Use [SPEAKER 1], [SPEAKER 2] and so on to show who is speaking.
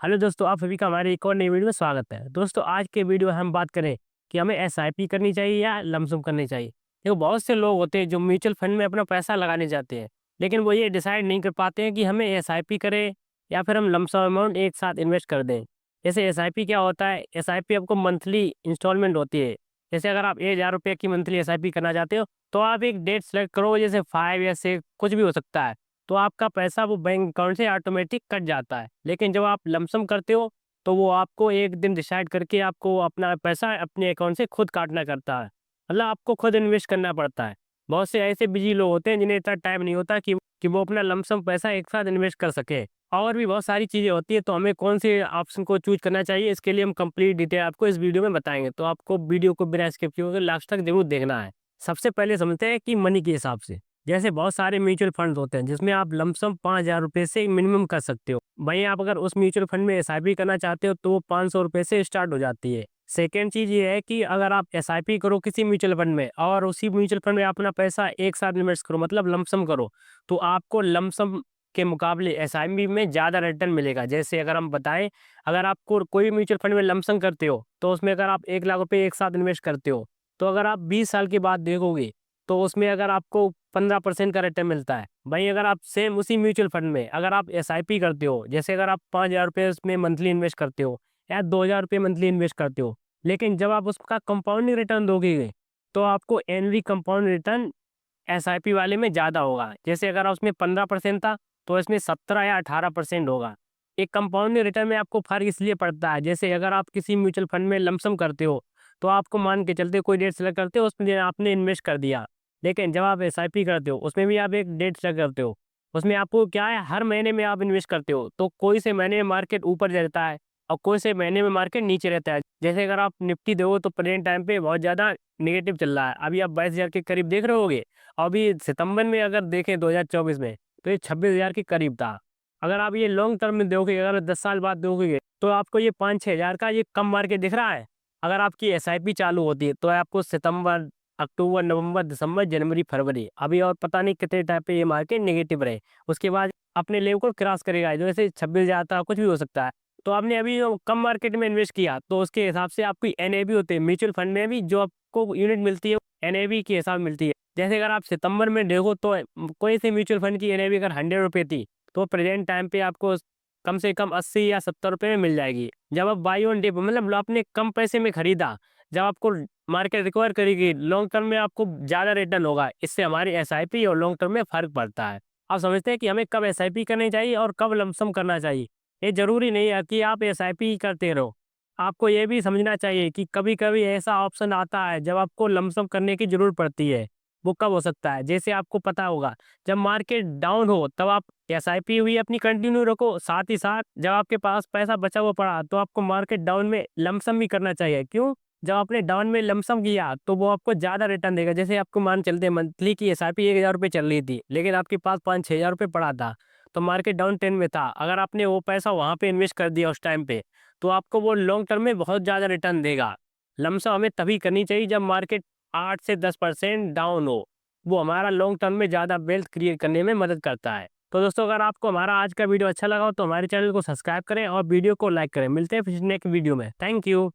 [SPEAKER 1] Hello दोस्तों, आप सभी का हमारे एक और नई वीडियो में स्वागत है। दोस्तों, आज के वीडियो में हम बात करें कि हमें एसआईपी करनी चाहिए या लमसम करनी चाहिए। देखो, बहुत से लोग होते हैं जो म्यूचुअल फंड में अपना पैसा लगाने जाते हैं, लेकिन वो ये डिसाइड नहीं कर पाते हैं कि हमें एसआईपी करें या फिर हम लमसम अमाउंट एक साथ इन्वेस्ट कर दें। जैसे एसआईपी क्या होता है? एसआईपी आपको मंथली इंस्टॉलमेंट होती है। जैसे अगर आप 1,000 रुपये की मंथली एसआईपी करना चाहते हो, तो आप एक डेट सेलेक्ट करो, जैसे 5 या 6 कुछ भी हो सकता है। तो आपका पैसा वो बैंक अकाउंट से ऑटोमेटिक कट जाता है। लेकिन जब आप लमसम करते हो, तो वो आपको एक दिन डिसाइड करके आपको अपना पैसा अपने अकाउंट से खुद काटना करता है। मतलब आपको खुद इन्वेस्ट करना पड़ता है। बहुत से ऐसे बिजी लोग होते हैं जिन्हें इतना टाइम नहीं होता कि वो अपना लमसम पैसा एक साथ इन्वेस्ट कर सके। और भी बहुत सारी चीज़ें होती है, तो हमें कौन से ऑप्शन को चूज करना चाहिए, इसके लिए हम कंप्लीट डिटेल आपको इस वीडियो में बताएंगे। तो आपको वीडियो को बिना स्किप किए हुए लास्ट तक जरूर देखना है। सबसे पहले समझते हैं कि मनी के हिसाब से। जैसे बहुत सारे म्यूचुअल फंड होते हैं जिसमें आप लमसम 5,000 रुपये से मिनिमम कर सकते हो। वहीं आप अगर उस म्यूचुअल फंड में एसआईपी करना चाहते हो, तो वो 500 रुपये से स्टार्ट हो जाती है। सेकेंड चीज ये है कि अगर आप एसआईपी करो किसी म्यूचुअल फंड में और उसी म्यूचुअल फंड में अपना पैसा एक साथ इन्वेस्ट करो, मतलब लमसम करो, तो आपको लमसम के मुकाबले एसआईपी में ज़्यादा रिटर्न मिलेगा। जैसे अगर हम बताएं, अगर आपको कोई म्यूचुअल फंड में लमसम करते हो, तो उसमें अगर आप 1,00,000 रुपये एक साथ इन्वेस्ट करते हो, तो अगर आप 20 साल के बाद देखोगे, तो उसमें अगर आपको 15% का रिटर्न मिलता है। वहीं अगर आप सेम उसी म्यूचुअल फंड में अगर आप एसआईपी करते हो, जैसे अगर आप 5,000 रुपये उसमें मंथली इन्वेस्ट करते हो या 2,000 रुपये मंथली इन्वेस्ट करते हो, लेकिन जब आप उसका कंपाउंडिंग रिटर्न दोगे, तो आपको एनवी कंपाउंड रिटर्न एसआईपी वाले में ज़्यादा होगा। जैसे अगर उसमें 15% था, तो इसमें 17 या 18% होगा। एक कंपाउंडिंग रिटर्न में आपको फर्क इसलिए पड़ता है, जैसे अगर आप किसी म्यूचुअल फंड में लमसम करते हो, तो आपको मान के चलते कोई डेट सेलेक्ट करते हो, उसमें आपने इन्वेस्ट कर दिया। लेकिन जब आप एसआईपी करते हो, उसमें भी आप एक डेट सेलेक्ट करते हो। उसमें आपको क्या है, हर महीने में आप इन्वेस्ट करते हो, तो कोई से महीने में मार्केट ऊपर रहता है और कोई से महीने में मार्केट नीचे रहता है। जैसे अगर आप निफ्टी देखो, तो प्रेजेंट टाइम पे बहुत ज़्यादा नेगेटिव चल रहा है। अभी आप 22,000 के करीब देख रहे होगे। अभी सितंबर में अगर देखें 2024 में, तो ये 26,000 के करीब था। अगर आप ये लॉन्ग टर्म में देखोगे, अगर 10 साल बाद देखोगे, तो आपको ये 5-6 हज़ार का ये कम मार्केट दिख रहा है। अगर आपकी एसआईपी चालू होती है, तो आपको सितंबर, अक्टूबर, नवंबर, दिसंबर, जनवरी, फरवरी, अभी और पता नहीं कितने टाइम पे ये मार्केट नेगेटिव रहे। उसके बाद अपने लेवल को क्रॉस करेगा, जैसे 26,000 था, कुछ भी हो सकता है। तो आपने अभी जो कम मार्केट में इन्वेस्ट किया, तो उसके हिसाब से आपकी एनएवी होती है। म्यूचुअल फंड में भी जो आपको यूनिट मिलती है, एनएवी के हिसाब मिलती है। जैसे अगर आप सितंबर में देखो, तो कोई से म्यूचुअल फंड की एनएवी अगर 100 रुपये थी, तो प्रेजेंट टाइम पे आपको कम से कम 80 या 70 रुपये में मिल जाएगी। जब आप बाई ऑन डिप, मतलब आपने कम पैसे में खरीदा, जब आपको मार्केट रिकवर करेगी, लॉन्ग टर्म में आपको ज़्यादा रिटर्न होगा। इससे हमारी एसआईपी और लॉन्ग टर्म में फ़र्क पड़ता है। आप समझते हैं कि हमें कब एसआईपी करनी चाहिए और कब लमसम करना चाहिए। ये ज़रूरी नहीं है कि आप एसआईपी ही करते रहो। आपको ये भी समझना चाहिए कि कभी-कभी ऐसा ऑप्शन आता है जब आपको लमसम करने की ज़रूरत पड़ती है। वो कब हो सकता है? जैसे आपको पता होगा, जब मार्केट डाउन हो, तब आप एसआईपी हुई अपनी कंटिन्यू रखो। साथ ही साथ जब आपके पास पैसा बचा हुआ पड़ा, तो आपको मार्केट डाउन में लमसम भी करना चाहिए। क्यों? जब आपने डाउन में लमसम किया, तो वो आपको ज़्यादा रिटर्न देगा। जैसे आपको मान चलते हैं मंथली की एसआईपी 1,000 रुपये चल रही थी, लेकिन आपके पास 5-6 हज़ार रुपये पड़ा था, तो मार्केट डाउन 10 में था। अगर आपने वो पैसा वहाँ पे इन्वेस्ट कर दिया उस टाइम पे, तो आपको वो लॉन्ग टर्म में बहुत ज़्यादा रिटर्न देगा। लमसम हमें तभी करनी चाहिए जब मार्केट 8 से 10% डाउन हो। वो हमारा लॉन्ग टर्म में ज़्यादा वेल्थ क्रिएट करने में मदद करता है। तो दोस्तों, अगर आपको हमारा आज का वीडियो अच्छा लगा हो, तो हमारे चैनल को सब्सक्राइब करें और वीडियो को लाइक करें। मिलते हैं फिर नेक्स्ट वीडियो में। Thank you.